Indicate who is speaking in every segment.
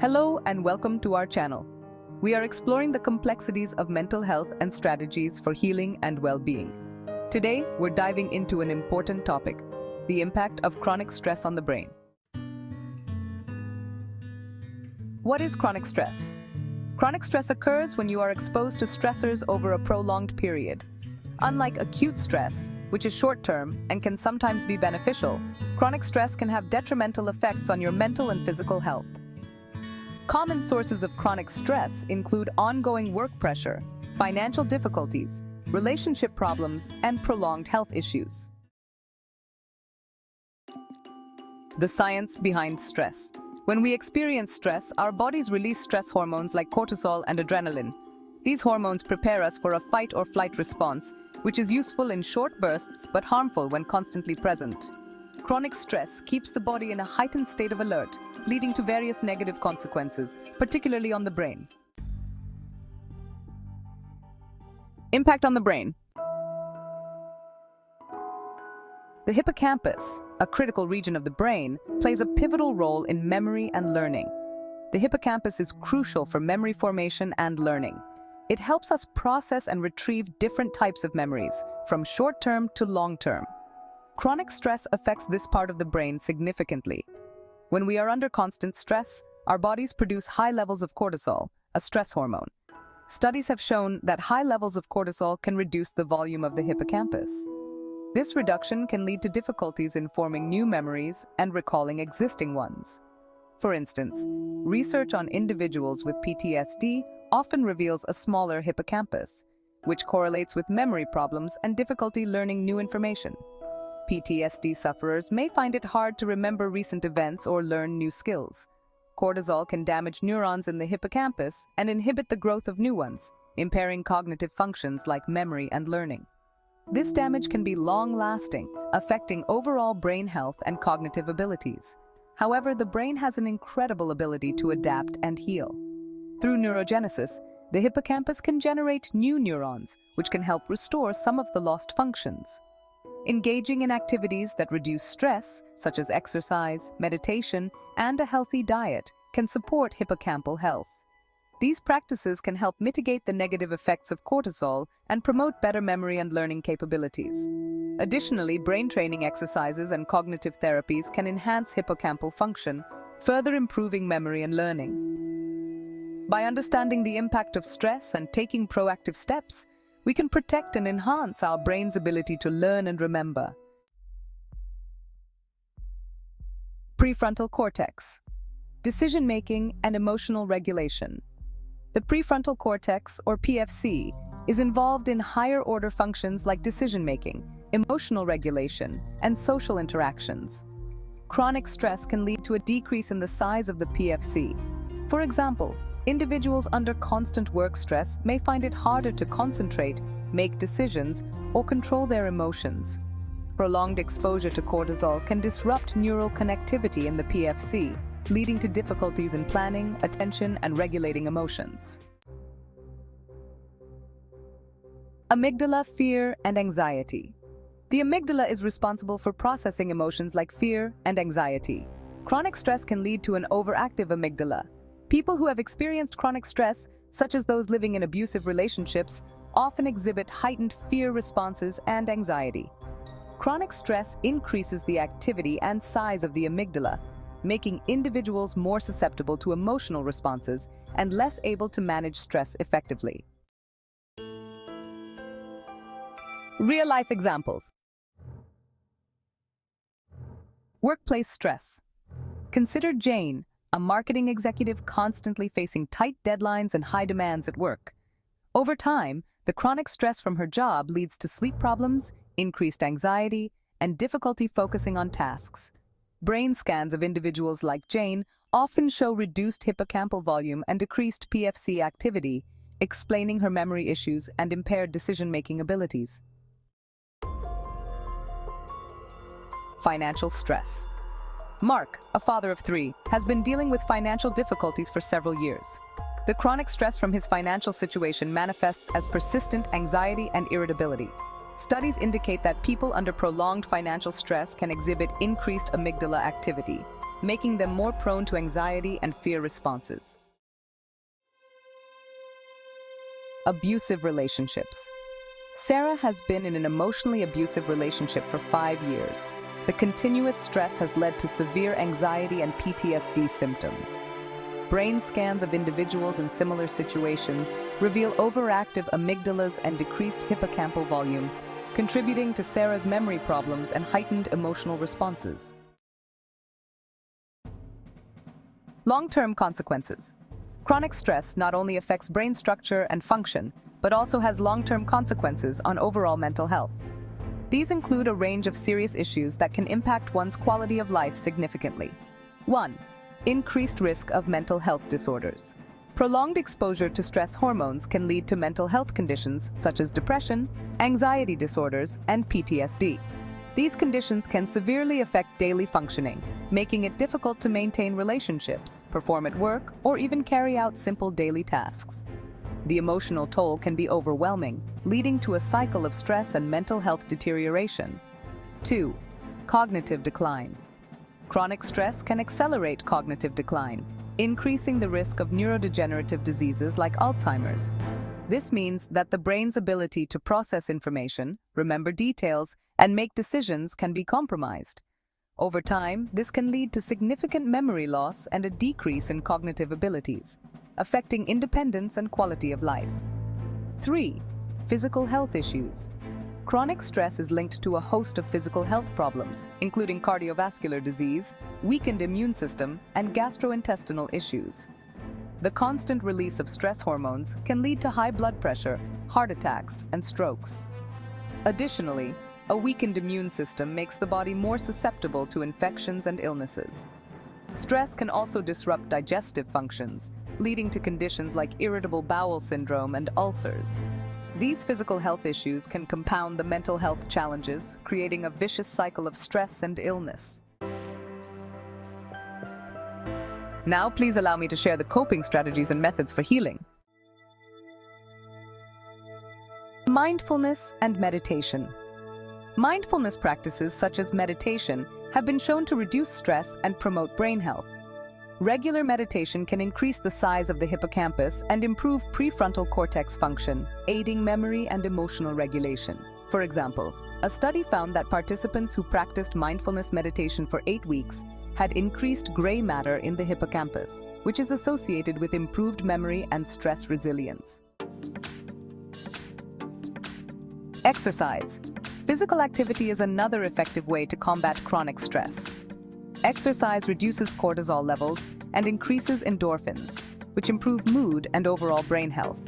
Speaker 1: Hello and welcome to our channel. We are exploring the complexities of mental health and strategies for healing and well-being. Today, we're diving into an important topic, the impact of chronic stress on the brain. What is chronic stress? Chronic stress occurs when you are exposed to stressors over a prolonged period. Unlike acute stress, which is short-term and can sometimes be beneficial, chronic stress can have detrimental effects on your mental and physical health. Common sources of chronic stress include ongoing work pressure, financial difficulties, relationship problems, and prolonged health issues. The science behind stress. When we experience stress, our bodies release stress hormones like cortisol and adrenaline. These hormones prepare us for a fight or flight response, which is useful in short bursts but harmful when constantly present. Chronic stress keeps the body in a heightened state of alert, leading to various negative consequences, particularly on the brain. Impact on the brain. The hippocampus, a critical region of the brain, plays a pivotal role in memory and learning. The hippocampus is crucial for memory formation and learning. It helps us process and retrieve different types of memories, from short-term to long-term. Chronic stress affects this part of the brain significantly. When we are under constant stress, our bodies produce high levels of cortisol, a stress hormone. Studies have shown that high levels of cortisol can reduce the volume of the hippocampus. This reduction can lead to difficulties in forming new memories and recalling existing ones. For instance, research on individuals with PTSD often reveals a smaller hippocampus, which correlates with memory problems and difficulty learning new information. PTSD sufferers may find it hard to remember recent events or learn new skills. Cortisol can damage neurons in the hippocampus and inhibit the growth of new ones, impairing cognitive functions like memory and learning. This damage can be long-lasting, affecting overall brain health and cognitive abilities. However, the brain has an incredible ability to adapt and heal. Through neurogenesis, the hippocampus can generate new neurons, which can help restore some of the lost functions. Engaging in activities that reduce stress, such as exercise, meditation, and a healthy diet, can support hippocampal health. These practices can help mitigate the negative effects of cortisol and promote better memory and learning capabilities. Additionally, brain training exercises and cognitive therapies can enhance hippocampal function, further improving memory and learning. By understanding the impact of stress and taking proactive steps, we can protect and enhance our brain's ability to learn and remember. Prefrontal cortex. Decision-making and emotional regulation. The prefrontal cortex, or PFC, is involved in higher-order functions like decision-making, emotional regulation, and social interactions. Chronic stress can lead to a decrease in the size of the PFC. For example, individuals under constant work stress may find it harder to concentrate, make decisions, or control their emotions. Prolonged exposure to cortisol can disrupt neural connectivity in the PFC, leading to difficulties in planning, attention, and regulating emotions. Amygdala, fear, and anxiety. The amygdala is responsible for processing emotions like fear and anxiety. Chronic stress can lead to an overactive amygdala. People who have experienced chronic stress, such as those living in abusive relationships, often exhibit heightened fear responses and anxiety. Chronic stress increases the activity and size of the amygdala, making individuals more susceptible to emotional responses and less able to manage stress effectively. Real-life examples. Workplace stress. Consider Jane, a marketing executive constantly facing tight deadlines and high demands at work. Over time, the chronic stress from her job leads to sleep problems, increased anxiety, and difficulty focusing on tasks. Brain scans of individuals like Jane often show reduced hippocampal volume and decreased PFC activity, explaining her memory issues and impaired decision-making abilities. Financial stress. Mark, a father of 3, has been dealing with financial difficulties for several years. The chronic stress from his financial situation manifests as persistent anxiety and irritability. Studies indicate that people under prolonged financial stress can exhibit increased amygdala activity, making them more prone to anxiety and fear responses. Abusive relationships. Sarah has been in an emotionally abusive relationship for 5 years. The continuous stress has led to severe anxiety and PTSD symptoms. Brain scans of individuals in similar situations reveal overactive amygdalas and decreased hippocampal volume, contributing to Sarah's memory problems and heightened emotional responses. Long-term consequences. Chronic stress not only affects brain structure and function, but also has long-term consequences on overall mental health. These include a range of serious issues that can impact one's quality of life significantly. 1. Increased risk of mental health disorders. Prolonged exposure to stress hormones can lead to mental health conditions such as depression, anxiety disorders, and PTSD. These conditions can severely affect daily functioning, making it difficult to maintain relationships, perform at work, or even carry out simple daily tasks. The emotional toll can be overwhelming, leading to a cycle of stress and mental health deterioration. 2. Cognitive decline. Chronic stress can accelerate cognitive decline, increasing the risk of neurodegenerative diseases like Alzheimer's. This means that the brain's ability to process information, remember details, and make decisions can be compromised. Over time, this can lead to significant memory loss and a decrease in cognitive abilities, affecting independence and quality of life. 3. Physical health issues. Chronic stress is linked to a host of physical health problems, including cardiovascular disease, weakened immune system, and gastrointestinal issues. The constant release of stress hormones can lead to high blood pressure, heart attacks, and strokes. Additionally, a weakened immune system makes the body more susceptible to infections and illnesses. Stress can also disrupt digestive functions, leading to conditions like irritable bowel syndrome and ulcers. These physical health issues can compound the mental health challenges, creating a vicious cycle of stress and illness. Now, please allow me to share the coping strategies and methods for healing. Mindfulness and meditation. Mindfulness practices such as meditation have been shown to reduce stress and promote brain health. Regular meditation can increase the size of the hippocampus and improve prefrontal cortex function, aiding memory and emotional regulation. For example, a study found that participants who practiced mindfulness meditation for 8 weeks had increased gray matter in the hippocampus, which is associated with improved memory and stress resilience. Exercise. Physical activity is another effective way to combat chronic stress. Exercise reduces cortisol levels and increases endorphins, which improve mood and overall brain health.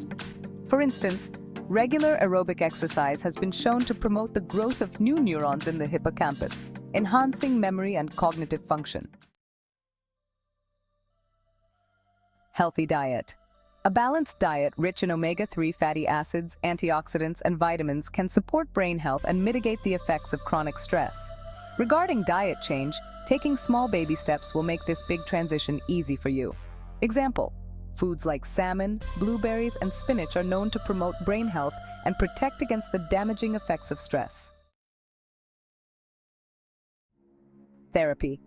Speaker 1: For instance, regular aerobic exercise has been shown to promote the growth of new neurons in the hippocampus, enhancing memory and cognitive function. Healthy diet. A balanced diet rich in omega-3 fatty acids, antioxidants, and vitamins can support brain health and mitigate the effects of chronic stress. Regarding diet change, taking small baby steps will make this big transition easy for you. Example: foods like salmon, blueberries, and spinach are known to promote brain health and protect against the damaging effects of stress. Therapy.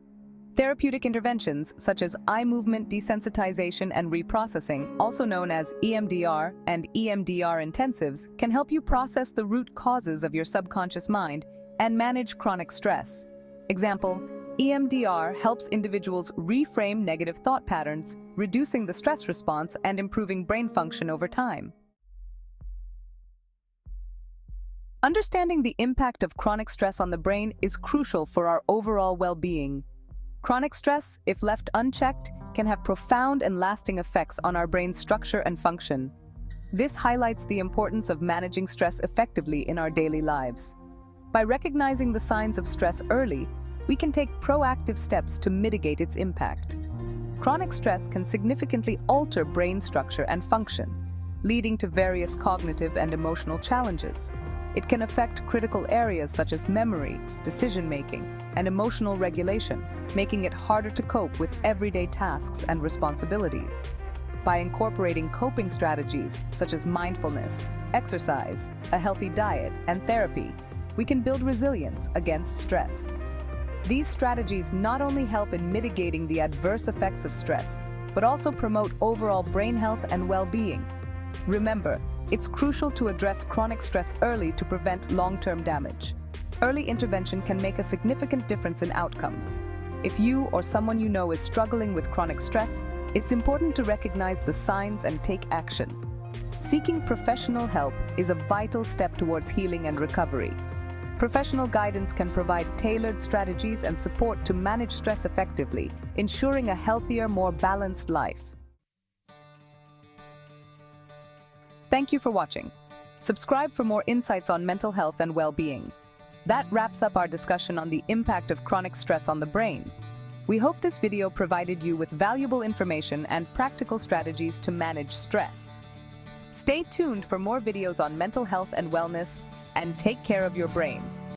Speaker 1: Therapeutic interventions such as eye movement desensitization and reprocessing, also known as EMDR and EMDR intensives, can help you process the root causes of your subconscious mind and manage chronic stress. Example: EMDR helps individuals reframe negative thought patterns, reducing the stress response and improving brain function over time. Understanding the impact of chronic stress on the brain is crucial for our overall well-being. Chronic stress, if left unchecked, can have profound and lasting effects on our brain's structure and function. This highlights the importance of managing stress effectively in our daily lives. By recognizing the signs of stress early, we can take proactive steps to mitigate its impact. Chronic stress can significantly alter brain structure and function, leading to various cognitive and emotional challenges. It can affect critical areas such as memory, decision-making, and emotional regulation, making it harder to cope with everyday tasks and responsibilities. By incorporating coping strategies such as mindfulness, exercise, a healthy diet, and therapy, we can build resilience against stress. These strategies not only help in mitigating the adverse effects of stress, but also promote overall brain health and well-being. Remember, it's crucial to address chronic stress early to prevent long-term damage. Early intervention can make a significant difference in outcomes. If you or someone you know is struggling with chronic stress, it's important to recognize the signs and take action. Seeking professional help is a vital step towards healing and recovery. Professional guidance can provide tailored strategies and support to manage stress effectively, ensuring a healthier, more balanced life. Thank you for watching. Subscribe for more insights on mental health and well-being. That wraps up our discussion on the impact of chronic stress on the brain. We hope this video provided you with valuable information and practical strategies to manage stress. Stay tuned for more videos on mental health and wellness, and take care of your brain.